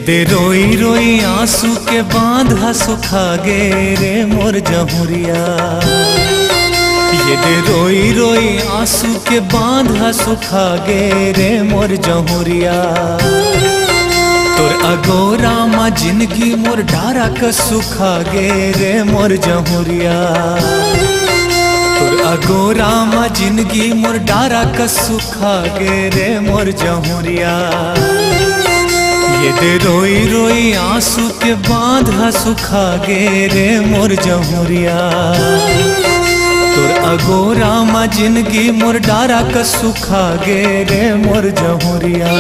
दे रोई रोई आंसू के बांधा सुखा गे रे मोर जमुरिया। ये दे रोई रोई आंसू के बांधा सुखा गे रे मोर जमुरिया। तोर अगोरा मा जिंदगी मोर डारा क सुखा गे रे मोर जमुरिया। तोर अगोरा मा जिंदगी मोर डारा क सुखा गे रे मोर जमुरिया। ये दे रोई रोई आंसू के बांधा सुखा गे रे मोर जमुरिया। तोर अगोरा मा जिंदगी मोर डारा क सुखा गे रे मोर जमुरिया।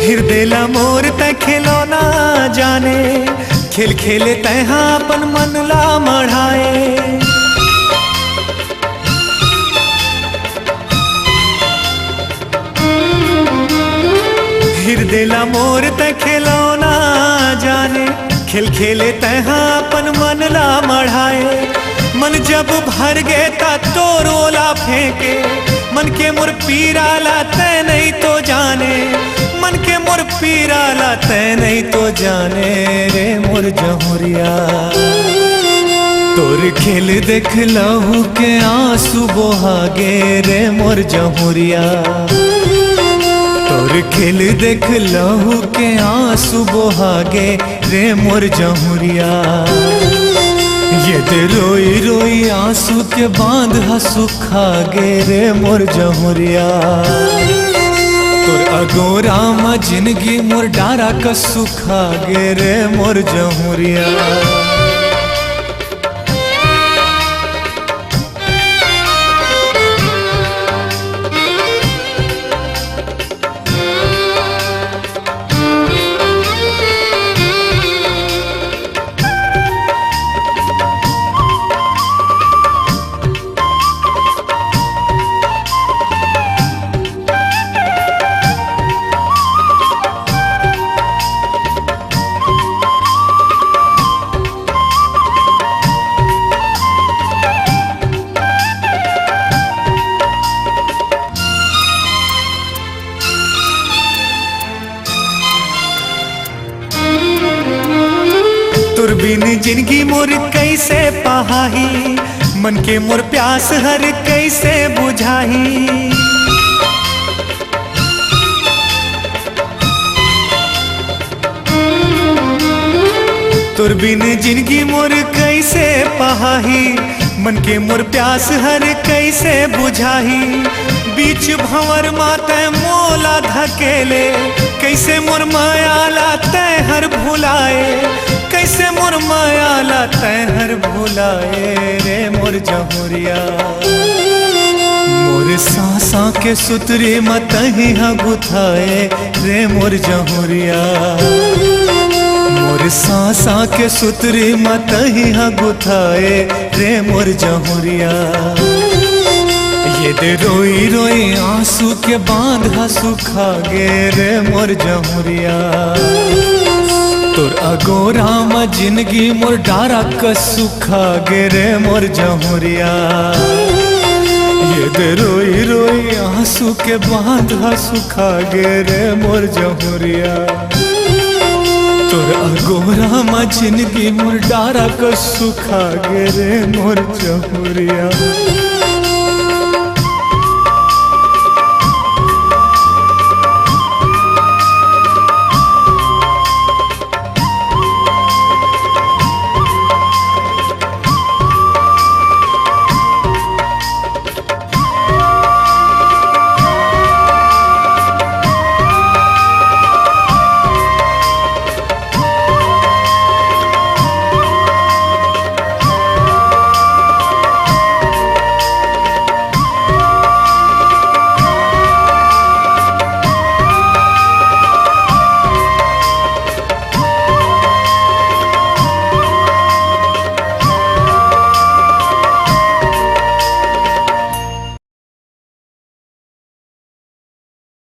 हृदय ला मोर तै खिलौना जाने, खेल खेले तैहा अपन मन ला मढ़ाए। हृदय ला मोर तै खिलौना जाने, खेल खेले तैहा अपन मन ला मढ़ाए। मन जब भर गे ता तोरोला फेंके, मन के मोर पीरा ला तै नहीं तो जाने। मन के मोर पीरा ला तै नहीं तो जाने रे मोर जमुरिया। तोर खेल देख लहू के आंसू बोहा गे रे मोर जमुरिया। तोर खेल देख लहू के आंसू बोहा गे रे मोर जमुरिया। ये दे रोई रोई आंसू के बांधा सुखा गे रे मोर जमुरिया। तोर अगोरा मा जिंदगी मोर डारा क सुखा गे रे मोर जमुरिया। तोर बिन जिंदगी मोर कैसे पहाही, मन के मोर प्यास हर कैसे बुझाही। तोर बिन जिंदगी मोर कैसे पहाही, मन के मोर प्यास हर कैसे बुझाही। बीच भंवर माते मोला धकेले, कैसे मोर माया ला तै हर भुलाए। कैसे मोर माया ला तै हर भुलाए रे मोर जमुरिया। मोर सांसा के सुतरी मत ही गुथाए रे मोर जमुरिया। मोर सांसा के सुतरी मत ही गुथाए रे मोर जमुरिया। ये दे रोई रोई आंसू के बांधा सुखा गे रे मोर जमुरिया। तोर अगोरा मा जिंदगी मोर डारा क सुखा गे रे मोर जमुरिया। ये दे रोई रोई आंसू के बांधा सुखा गे रे मोर जमुरिया। तोर अगोरा मा जिंदगी मोर डारा क सुखा गे रे मोर जमुरिया।